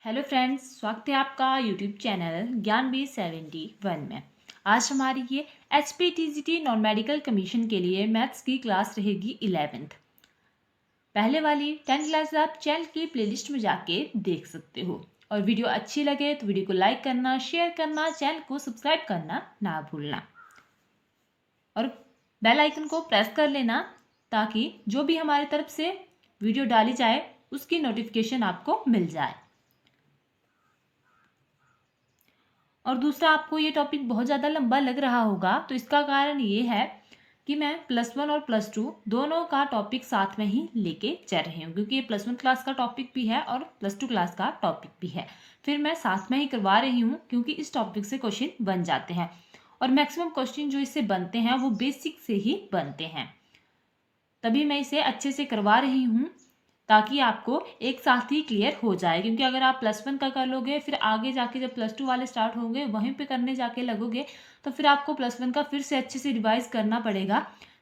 Hello friends, स्वागत है आपका यूट्यूब चैनल ज्ञान बी 71 में। आज हमारी ये HPTGT नॉन मेडिकल कमीशन के लिए मैथ्स की क्लास रहेगी 11th। पहले वाली 10th क्लास आप चैनल की प्लेलिस्ट में जाके देख सकते हो। और वीडियो अच्छी लगे तो वीडियो को लाइक करना, शेयर करना, चैनल को सब्सक्राइब करना ना भूलना और बेल आइकन को प्रेस कर लेना ताकि जो भी हमारी तरफ से वीडियो डाली जाए उसकी नोटिफिकेशन आपको मिल जाए। और दूसरा, आपको ये टॉपिक बहुत ज़्यादा लंबा लग रहा होगा तो इसका कारण ये है कि मैं +1 और +2 दोनों का टॉपिक साथ में ही लेके चल रही हूँ, क्योंकि ये +1 क्लास का टॉपिक भी है और +2 क्लास का टॉपिक भी है। फिर मैं साथ में ही करवा रही हूँ क्योंकि इस टॉपिक से क्वेश्चन बन जाते हैं और मैक्सिमम क्वेश्चन जो इससे बनते हैं वो बेसिक से ही बनते हैं। तभी मैं इसे अच्छे से करवा रही हूँ ताकि आपको एक साथ ही क्लियर हो जाए, क्योंकि अगर आप +1 का कर लोगे फिर आगे जाके जब +2 वाले स्टार्ट होंगे वहीं पे करने जाके लगोगे तो फिर आपको +1 का फिर से अच्छे से रिवाइज करना पड़ेगा,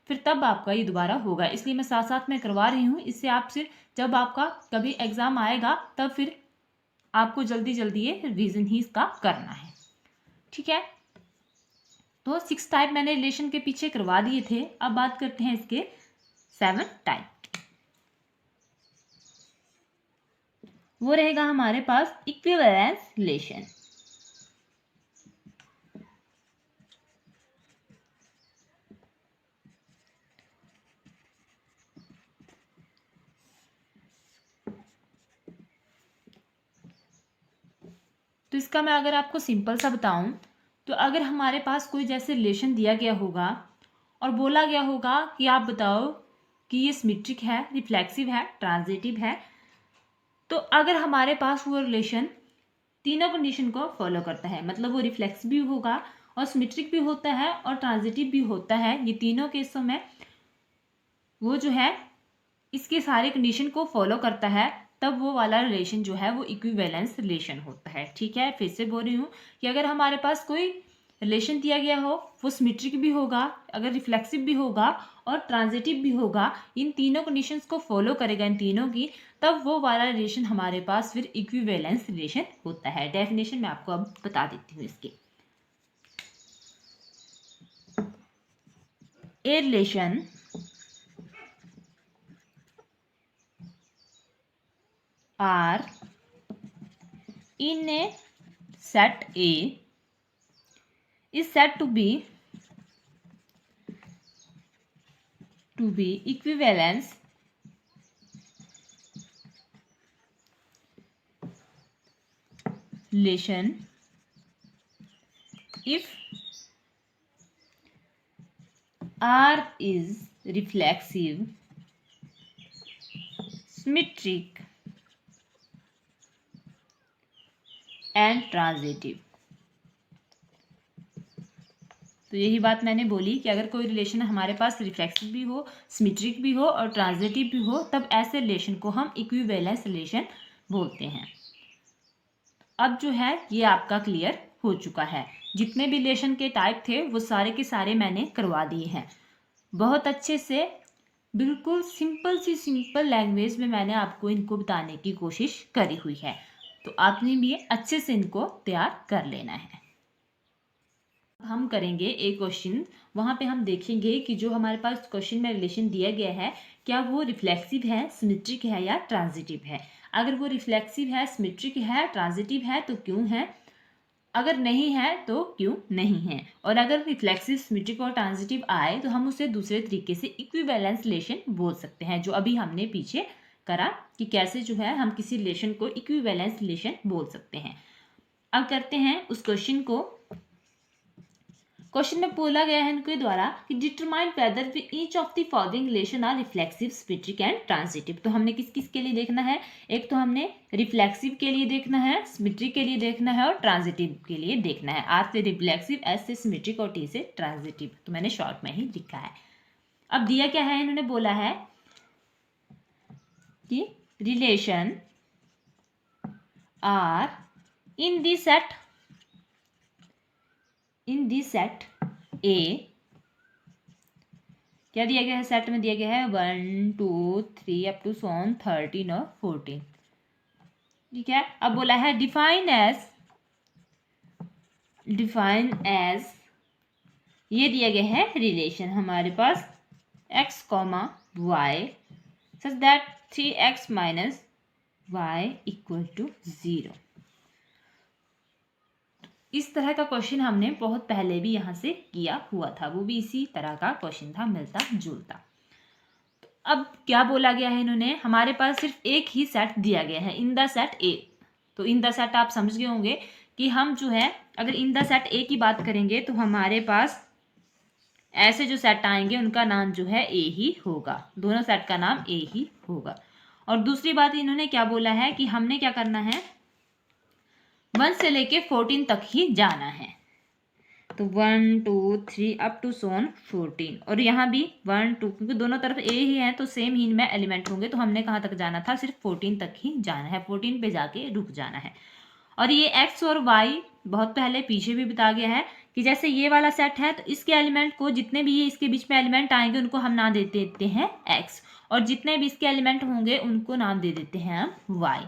फिर तब आपका ये दोबारा होगा। इसलिए मैं साथ साथ में करवा रही हूँ। इससे आप सिर्फ जब आपका कभी एग्जाम आएगा तब फिर आपको जल्दी जल्दी ये रिवीजन ही इसका करना है। ठीक है, तो 6 टाइप मैंने रिलेशन के पीछे करवा दिए थे। अब बात करते हैं इसके 7 टाइप। वो रहेगा हमारे पास इक्विवेलेंस रिलेशन। तो इसका मैं अगर आपको सिंपल सा बताऊं तो अगर हमारे पास कोई जैसे रिलेशन दिया गया होगा और बोला गया होगा कि आप बताओ कि ये सिमेट्रिक है, रिफ्लेक्सिव है, ट्रांजिटिव है, तो अगर हमारे पास वो रिलेशन तीनों कंडीशन को फॉलो करता है, मतलब वो रिफ्लेक्स भी होगा और सिमेट्रिक भी होता है और ट्रांजिटिव भी होता है, ये तीनों केसों में वो जो है इसके सारे कंडीशन को फॉलो करता है, तब वो वाला रिलेशन जो है वो इक्विवेलेंस रिलेशन होता है। ठीक है, फिर से बोल रही हूँ कि अगर हमारे पास कोई रिलेशन दिया गया हो, वो सिमेट्रिक भी होगा, अगर रिफ्लेक्सिव भी होगा और ट्रांजिटिव भी होगा, इन तीनों कंडीशंस को फॉलो करेगा इन तीनों की, तब वो वाला रिलेशन हमारे पास फिर इक्विवेलेंस रिलेशन होता है। डेफिनेशन मैं आपको अब बता देती हूँ इसकी। A relation are in a set A is said to be equivalence relation if R is reflexive, symmetric and transitive। तो यही बात मैंने बोली कि अगर कोई रिलेशन हमारे पास रिफ्लेक्सिव भी हो, सिमेट्रिक भी हो और ट्रांजिटिव भी हो, तब ऐसे रिलेशन को हम इक्विवेलेंस रिलेशन बोलते हैं। अब जो है ये आपका क्लियर हो चुका है। जितने भी रिलेशन के टाइप थे वो सारे के सारे मैंने करवा दिए हैं बहुत अच्छे से। बिल्कुल सिंपल लैंग्वेज में मैंने आपको इनको बताने की कोशिश करी हुई है, तो आपने भी अच्छे से इनको तैयार कर लेना है। हम करेंगे एक क्वेश्चन, वहाँ पे हम देखेंगे कि जो हमारे पास क्वेश्चन में रिलेशन दिया गया है क्या वो रिफ्लेक्सिव है, सिमेट्रिक है या ट्रांजिटिव है। अगर वो रिफ्लेक्सिव है, सिमेट्रिक है, ट्रांजिटिव है तो क्यों है, अगर नहीं है तो क्यों नहीं है। और अगर रिफ्लेक्सिव, सिमेट्रिक और ट्रांजिटिव आए तो हम उसे दूसरे तरीके से इक्विवेलेंस रिलेशन बोल सकते हैं, जो अभी हमने पीछे करा कि कैसे जो है हम किसी रिलेशन को इक्विवेलेंस रिलेशन बोल सकते हैं। अब करते हैं उस क्वेश्चन को। क्वेश्चन में बोला गया है इनके द्वारा कि determine whether each of the following relation are reflexive, symmetric and transitive. तो हमने किस किस के लिए देखना है, एक तो हमने रिफ्लेक्सिव के लिए देखना है, सिमेट्रिक के लिए देखना है और ट्रांजिटिव के लिए देखना है। आर से रिफ्लेक्सिव, एस से सिमेट्रिक और टी से ट्रांजिटिव। तो मैंने शॉर्ट में ही लिखा है। अब दिया क्या है, इन्होंने बोला है कि relation R in the set A, क्या दिया गया है, सेट में दिया गया है 1 2 3 अप टू 13 और 14। ठीक है। अब बोला है डिफाइन एज, ये दिया गया है रिलेशन हमारे पास x comma y such that 3x minus y equal to 0। इस तरह का क्वेश्चन हमने बहुत पहले भी यहाँ से किया हुआ था, वो भी इसी तरह का क्वेश्चन था, मिलता जुलता। तो अब क्या बोला गया है इन्होंने, हमारे पास सिर्फ एक ही सेट दिया गया है इन द सेट ए। तो इन द सेट आप समझ गए होंगे कि हम जो है अगर इन द सेट ए की बात करेंगे तो हमारे पास ऐसे जो सेट आएंगे उनका नाम जो है ए ही होगा, दोनों सेट का नाम ए ही होगा। और दूसरी बात इन्होंने क्या बोला है कि हमने क्या करना है, 1 से लेके 14 तक ही जाना है। तो 1 2 3 अप टू सोन 14, और यहाँ भी 1 2, क्योंकि दोनों तरफ ए ही है तो सेम ही इनमें एलिमेंट होंगे, तो हमने कहाँ तक जाना था, सिर्फ 14 तक ही जाना है, 14 पे जाके रुक जाना है। और ये एक्स और वाई बहुत पहले पीछे भी बता गया है कि जैसे ये वाला सेट है तो इसके एलिमेंट को, जितने भी ये इसके बीच में एलिमेंट आएंगे उनको हम नाम दे देते हैं एक्स, और जितने भी इसके एलिमेंट होंगे उनको नाम दे देते हैं हम वाई।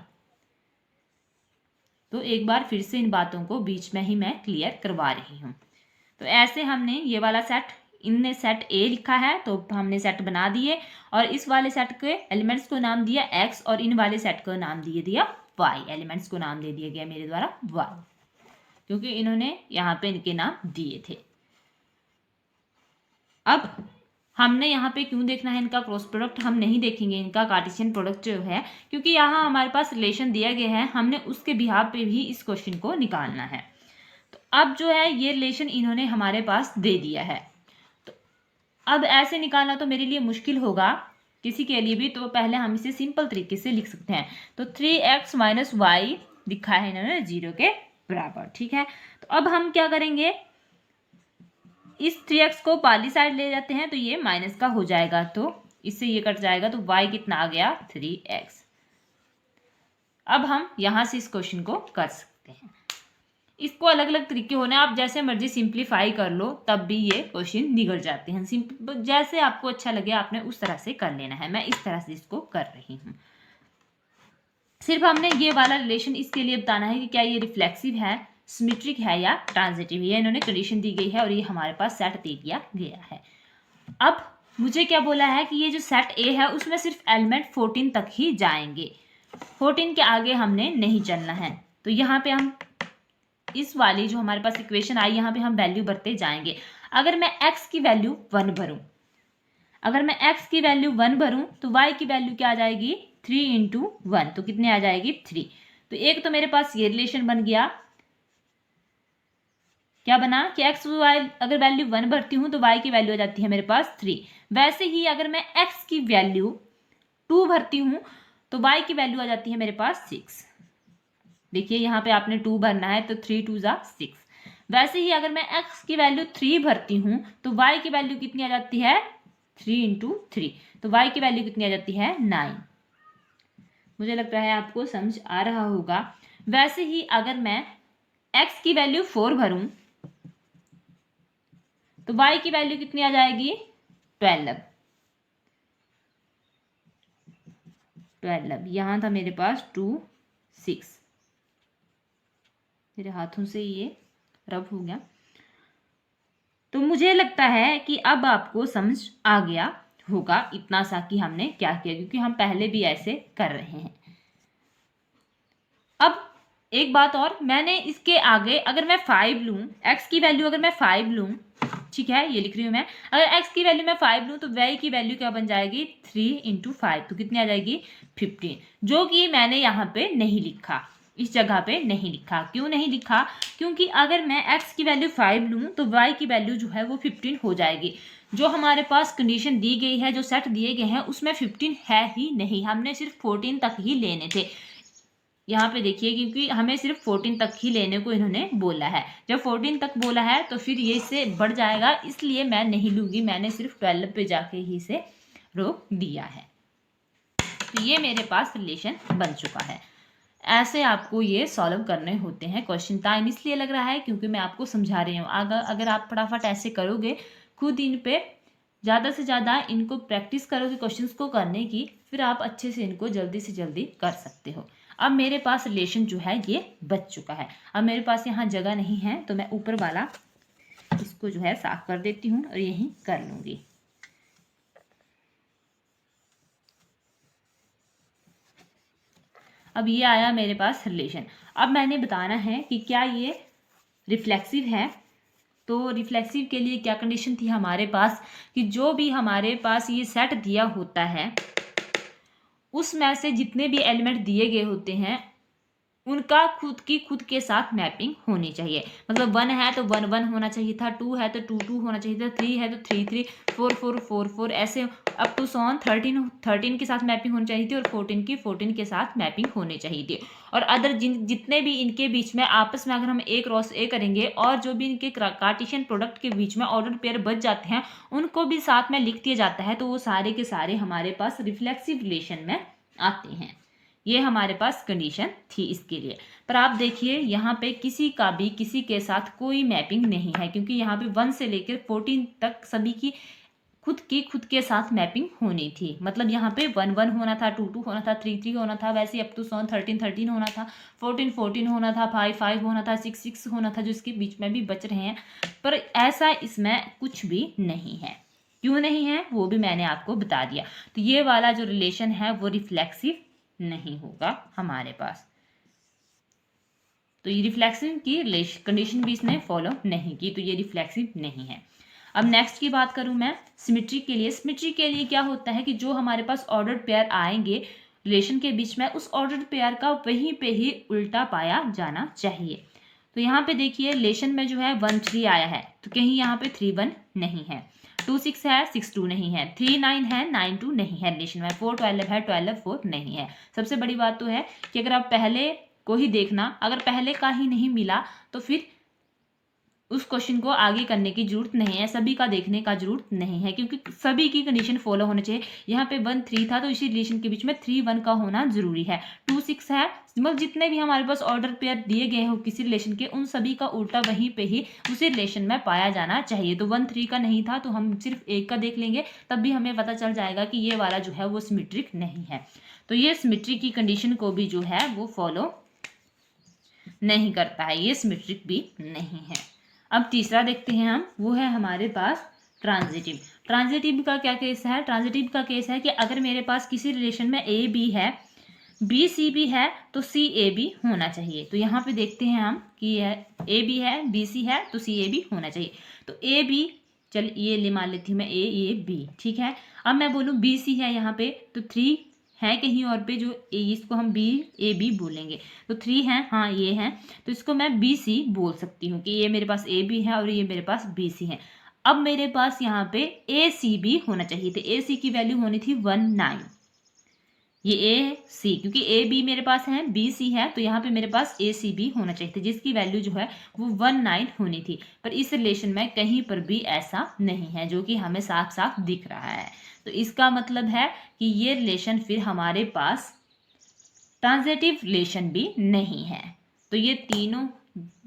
तो एक बार फिर से इन बातों को बीच में ही मैं क्लियर करवा रही हूँ। तो ऐसे हमने ये वाला सेट, इनने सेट ए लिखा है तो हमने सेट बना दिए, और इस वाले सेट के एलिमेंट्स को नाम दिया एक्स, और इन वाले सेट को नाम दिया वाई, एलिमेंट्स को नाम दे दिया गया मेरे द्वारा वाई, क्योंकि इन्होंने यहाँ पे इनके नाम दिए थे। अब हमने यहाँ पे क्यों देखना है इनका क्रॉस प्रोडक्ट, हम नहीं देखेंगे इनका कार्टेशियन प्रोडक्ट जो है, क्योंकि यहाँ हमारे पास रिलेशन दिया गया है, हमने उसके बिहाफ पे भी इस क्वेश्चन को निकालना है। तो अब जो है ये रिलेशन इन्होंने हमारे पास दे दिया है, तो अब ऐसे निकालना तो मेरे लिए मुश्किल होगा किसी के लिए भी, तो पहले हम इसे सिंपल तरीके से लिख सकते हैं। तो 3x माइनस वाई लिखा है इन्होंने 0 के बराबर, ठीक है। तो अब हम क्या करेंगे, इस 3x को पाली साइड ले जाते हैं तो ये माइनस का हो जाएगा, तो इससे ये कट जाएगा, तो y कितना आ गया 3x। अब हम यहां से इस क्वेश्चन को कर सकते हैं, इसको अलग अलग तरीके होने, आप जैसे मर्जी सिंप्लीफाई कर लो तब भी ये क्वेश्चन निकल जाते हैं। जैसे आपको अच्छा लगे आपने उस तरह से कर लेना है, मैं इस तरह से इसको कर रही हूँ। सिर्फ हमने ये वाला रिलेशन इसके लिए बताना है कि क्या ये रिफ्लेक्सिव है, सिमेट्रिक है या ट्रांजिटिव, ये इन्होंने कंडीशन दी गई है और ये हमारे पास सेट दे दिया गया है। अब मुझे क्या बोला है कि ये जो सेट ए है उसमें सिर्फ एलिमेंट 14 तक ही जाएंगे, 14 के आगे हमने नहीं चलना है। तो यहाँ पे हम इस वाली जो हमारे पास इक्वेशन आई, यहाँ पे हम वैल्यू भरते जाएंगे। अगर मैं x की वैल्यू 1 भरूं, अगर मैं x की वैल्यू 1 भरूं तो y की वैल्यू क्या आ जाएगी 3 इंटू 1, तो कितने आ जाएगी 3। तो एक तो मेरे पास ये रिलेशन बन गया, क्या बना कि x y अगर वैल्यू 1 भरती हूं तो y की वैल्यू आ जाती है मेरे पास 3। वैसे ही अगर मैं x की वैल्यू 2 भरती हूं तो y की वैल्यू आ जाती है मेरे पास 6। देखिए यहाँ पे आपने 2 भरना है तो 3 2 जा 6। वैसे ही अगर मैं x की वैल्यू 3 भरती हूं तो y की वैल्यू कितनी आ जाती है 3 इंटू 3, तो y की वैल्यू कितनी आ जाती है 9। मुझे लगता है आपको समझ आ रहा होगा। वैसे ही अगर मैं x की वैल्यू 4 भरूं तो y की वैल्यू कितनी आ जाएगी 12। यहां था मेरे पास 2 6, मेरे हाथों से ये रब हो गया। तो मुझे लगता है कि अब आपको समझ आ गया होगा इतना सा कि हमने क्या किया, क्योंकि हम पहले भी ऐसे कर रहे हैं। अब एक बात और, मैंने इसके आगे अगर मैं 5 लूं, x की वैल्यू अगर मैं 5 लूं, ठीक है ये लिख रही हूं मैं, अगर x की वैल्यू मैं 5 लूं तो y की वैल्यू क्या बन जाएगी 3 इंटू 5, तो कितनी आ जाएगी 15, जो कि मैंने यहाँ पे नहीं लिखा, इस जगह पे नहीं लिखा। क्यों नहीं लिखा, क्योंकि अगर मैं x की वैल्यू 5 लूं तो y की वैल्यू जो है वो 15 हो जाएगी। जो हमारे पास कंडीशन दी गई है, जो सेट दिए गए हैं उसमें 15 है ही नहीं, हमने सिर्फ 14 तक ही लेने थे। यहाँ पे देखिए क्योंकि हमें सिर्फ 14 तक ही लेने को इन्होंने बोला है, जब 14 तक बोला है तो फिर ये इससे बढ़ जाएगा, इसलिए मैं नहीं लूँगी, मैंने सिर्फ 12 पे जाके ही इसे रोक दिया है। तो ये मेरे पास रिलेशन बन चुका है। ऐसे आपको ये सॉल्व करने होते हैं। क्वेश्चन टाइम इसलिए लग रहा है क्योंकि मैं आपको समझा रही हूँ। अगर आप फटाफट ऐसे करोगे, खुद इन पे ज़्यादा से ज़्यादा इनको प्रैक्टिस करोगे क्वेश्चंस को करने की, फिर आप अच्छे से इनको जल्दी से जल्दी कर सकते हो। अब मेरे पास रिलेशन जो है ये बच चुका है। अब मेरे पास यहाँ जगह नहीं है तो मैं ऊपर वाला इसको जो है साफ कर देती हूँ और यहीं कर लूँगी। अब ये आया मेरे पास रिलेशन। अब मैंने बताना है कि क्या ये रिफ्लेक्सिव है। तो रिफ्लेक्सिव के लिए क्या कंडीशन थी हमारे पास कि जो भी हमारे पास ये सेट दिया होता है उसमें से जितने भी एलिमेंट दिए गए होते हैं उनका खुद के साथ मैपिंग होनी चाहिए। मतलब 1 है तो 1 1 होना चाहिए था, 2 है तो 2 2 होना चाहिए था, 3 है तो 3 3, 4 4 4 4, ऐसे अप टू सॉन 13 13 के साथ मैपिंग होनी चाहिए थी और 14 की 14 के साथ मैपिंग होनी चाहिए थी। और अदर जितने भी इनके बीच में आपस में अगर हम ए क्रॉस ए करेंगे और जो भी इनके कार्टेशियन प्रोडक्ट के बीच में ऑर्डर पेयर बच जाते हैं उनको भी साथ में लिख दिया जाता है, तो वो सारे के सारे हमारे पास रिफ्लेक्सिव रिलेशन में आते हैं। ये हमारे पास कंडीशन थी इसके लिए। पर आप देखिए यहाँ पे किसी का भी किसी के साथ कोई मैपिंग नहीं है, क्योंकि यहाँ पे 1 से लेकर 14 तक सभी की खुद के साथ मैपिंग होनी थी। मतलब यहाँ पे 1 1 होना था, 2 2 होना था, 3 3 होना था, वैसे अप टू सॉन 13 13 होना था, 14 14 होना था, 5 5 होना था, 6 6 होना था, जो इसके बीच में भी बच रहे हैं। पर ऐसा इसमें कुछ भी नहीं है। क्यों नहीं है वो भी मैंने आपको बता दिया। तो ये वाला जो रिलेशन है वो रिफ्लेक्सिव नहीं होगा हमारे पास। तो ये रिफ्लेक्सिव की कंडीशन भी इसने फॉलो नहीं की, तो ये रिफ्लेक्सिव नहीं है। अब नेक्स्ट की बात करूं मैं सिमेट्री के लिए। सिमेट्री के लिए क्या होता है कि जो हमारे पास ऑर्डर्ड पेयर आएंगे रिलेशन के बीच में, उस ऑर्डर्ड पेयर का वहीं पे ही उल्टा पाया जाना चाहिए। तो यहाँ पे देखिए रिलेशन में जो है 1 3 आया है तो कहीं यहाँ पे 3 1 नहीं है, 2 6 है 6 2 नहीं है, 3 9 है 9 2 नहीं है रिलेशन में, 4 12 है 12 4 नहीं है। सबसे बड़ी बात तो है कि अगर आप पहले को ही देखना, अगर पहले का ही नहीं मिला तो फिर उस क्वेश्चन को आगे करने की जरूरत नहीं है, सभी का देखने का जरूरत नहीं है, क्योंकि सभी की कंडीशन फॉलो होनी चाहिए। यहाँ पे 1 3 था तो इसी रिलेशन के बीच में 3 1 का होना जरूरी है। 2 6 है, मतलब जितने भी हमारे पास ऑर्डर पेयर दिए गए हो किसी रिलेशन के, उन सभी का उल्टा वहीं पे ही उसी रिलेशन में पाया जाना चाहिए। तो 1 3 का नहीं था तो हम सिर्फ एक का देख लेंगे, तब भी हमें पता चल जाएगा कि ये वाला जो है वो सिमेट्रिक नहीं है। तो ये सिमेट्री की कंडीशन को भी जो है वो फॉलो नहीं करता है, ये सिमेट्रिक भी नहीं है। अब तीसरा देखते हैं हम, वो है हमारे पास ट्रांजिटिव। ट्रांजिटिव का क्या केस है? ट्रांजिटिव का केस है कि अगर मेरे पास किसी रिलेशन में ए बी है, बी सी भी है, तो सी ए बी होना चाहिए। तो यहाँ पे देखते हैं हम कि ए बी है, बी सी है, तो सी ए बी होना चाहिए। तो ए बी, चल ये ले मान लेती हूँ मैं ए बी, ठीक है। अब मैं बोलूँ बी सी है यहाँ पे, तो 3 है कहीं और पे जो इसको हम बी ए बी बोलेंगे, तो 3 है, हाँ ये है, तो इसको मैं बी सी बोल सकती हूँ कि ये मेरे पास ए बी है और ये मेरे पास बी सी है। अब मेरे पास यहाँ पे ए सी भी होना चाहिए, तो ए सी की वैल्यू होनी थी 1 9, ये ए सी, क्योंकि ए बी मेरे पास है, बी सी है, तो यहाँ पे मेरे पास ए सी भी होना चाहिए था, जिसकी वैल्यू जो है वो 1 9 होनी थी। पर इस रिलेशन में कहीं पर भी ऐसा नहीं है, जो कि हमें साफ साफ दिख रहा है। तो इसका मतलब है कि ये रिलेशन फिर हमारे पास ट्रांजिटिव रिलेशन भी नहीं है। तो ये तीनों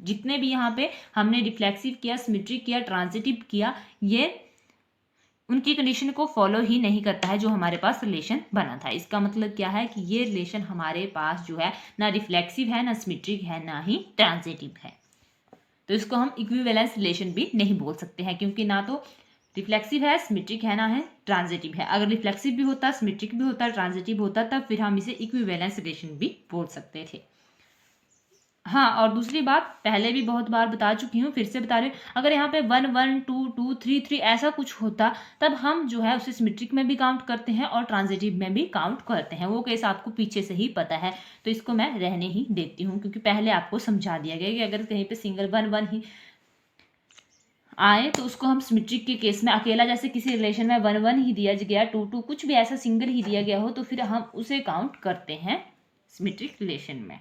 जितने भी यहाँ पे हमने रिफ्लेक्सिव किया, सिमेट्रिक किया, ट्रांजिटिव किया, ये उनकी कंडीशन को फॉलो ही नहीं करता है जो हमारे पास रिलेशन बना था। इसका मतलब क्या है कि ये रिलेशन हमारे पास जो है ना रिफ्लेक्सिव है, ना सिमेट्रिक है, ना ही ट्रांजिटिव है। तो इसको हम इक्विवेलेंस रिलेशन भी नहीं बोल सकते हैं, क्योंकि ना तो रिफ्लेक्सिव है, सिमेट्रिक है, ना है ट्रांजिटिव है। अगर रिफ्लेक्सिव भी होता, सिमेट्रिक भी होता, ट्रांजिटिव होता, तब फिर हम इसे इक्विवेलेंस रिलेशन भी बोल सकते थे। हाँ, और दूसरी बात पहले भी बहुत बार बता चुकी हूँ, फिर से बता रही हूँ, अगर यहाँ पे 1 1 2 2 3 3 ऐसा कुछ होता, तब हम जो है उसे सिमेट्रिक में भी काउंट करते हैं और ट्रांजिटिव में भी काउंट करते हैं। वो केस आपको पीछे से ही पता है, तो इसको मैं रहने ही देती हूँ, क्योंकि पहले आपको समझा दिया गया कि अगर कहीं पे सिंगल 1 1 ही आए तो उसको हम सिमेट्रिक के केस में, अकेला जैसे किसी रिलेशन में 1 1 ही दिया गया, 2 2 कुछ भी ऐसा सिंगल ही दिया गया हो, तो फिर हम उसे काउंट करते हैं सिमेट्रिक रिलेशन में।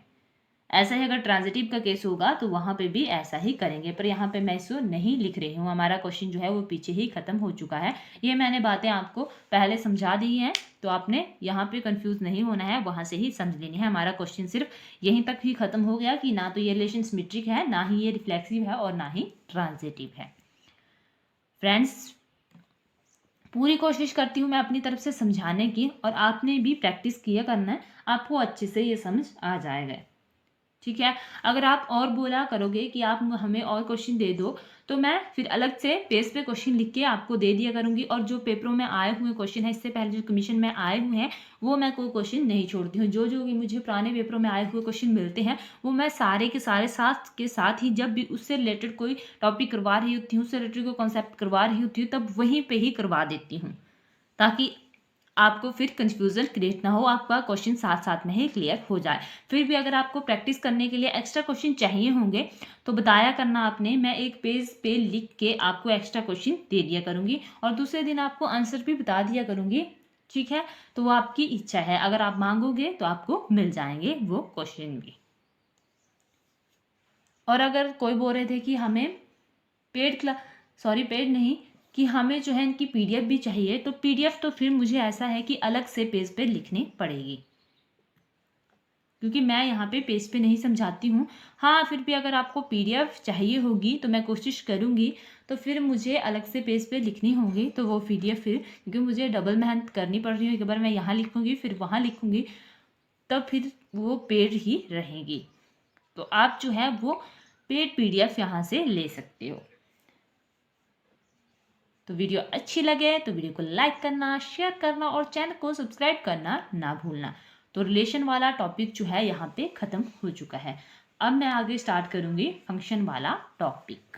ऐसा ही अगर ट्रांजिटिव का केस होगा तो वहां पे भी ऐसा ही करेंगे, पर यहाँ पे मैं इसको नहीं लिख रही हूँ, हमारा क्वेश्चन जो है वो पीछे ही खत्म हो चुका है। ये मैंने बातें आपको पहले समझा दी हैं, तो आपने यहाँ पे कंफ्यूज नहीं होना है, वहां से ही समझ लेनी है। हमारा क्वेश्चन सिर्फ यहीं तक ही खत्म हो गया कि ना तो ये रिलेशन सिमेट्रिक है, ना ही ये रिफ्लेक्सिव है, और ना ही ट्रांजिटिव है। फ्रेंड्स, पूरी कोशिश करती हूँ मैं अपनी तरफ से समझाने की, और आपने भी प्रैक्टिस किया करना है, आपको अच्छे से ये समझ आ जाएगा। ठीक है। अगर आप और बोला करोगे कि आप हमें और क्वेश्चन दे दो, तो मैं फिर अलग से पेज पे क्वेश्चन लिख के आपको दे दिया करूंगी, और जो पेपरों में आए हुए क्वेश्चन है, इससे पहले जो कमीशन में आए हुए हैं, वो मैं कोई क्वेश्चन नहीं छोड़ती हूँ। जो जो भी मुझे पुराने पेपरों में आए हुए क्वेश्चन मिलते हैं, वो मैं सारे के सारे साथ के साथ ही, जब भी उससे रिलेटेड कोई टॉपिक करवा रही होती हूँ, उससे रिलेटेड कोई कॉन्सेप्ट करवा रही होती हूँ, तब वहीं पर ही करवा देती हूँ, ताकि आपको फिर कंफ्यूजन क्रिएट ना हो, आपका क्वेश्चन साथ साथ में ही क्लियर हो जाए। फिर भी अगर आपको प्रैक्टिस करने के लिए एक्स्ट्रा क्वेश्चन चाहिए होंगे, तो बताया करना आपने, मैं एक पेज पे लिख के आपको एक्स्ट्रा क्वेश्चन दे दिया करूंगी, और दूसरे दिन आपको आंसर भी बता दिया करूंगी। ठीक है। तो वो आपकी इच्छा है, अगर आप मांगोगे तो आपको मिल जाएंगे वो क्वेश्चन भी। और अगर कोई बोल रहे थे कि हमें पेड नहीं, कि हमें जो है इनकी पीडीएफ भी चाहिए, तो पीडीएफ तो फिर मुझे ऐसा है कि अलग से पेज पे लिखनी पड़ेगी, क्योंकि मैं यहाँ पे पेज पे नहीं समझाती हूँ। हाँ, फिर भी अगर आपको पीडीएफ चाहिए होगी तो मैं कोशिश करूँगी, तो फिर मुझे अलग से पेज पे लिखनी होगी, तो वो पीडीएफ फिर, क्योंकि मुझे डबल मेहनत करनी पड़ रही है, एक बार मैं यहाँ लिखूँगी फिर वहाँ लिखूँगी, तब फिर वो पेड ही रहेगी। तो आप जो है वो पेड पीडीएफ यहाँ से ले सकते हो। तो वीडियो अच्छी लगे तो वीडियो को लाइक करना, शेयर करना और चैनल को सब्सक्राइब करना ना भूलना। तो रिलेशन वाला टॉपिक जो है यहाँ पे ख़त्म हो चुका है। अब मैं आगे स्टार्ट करूँगी फंक्शन वाला टॉपिक।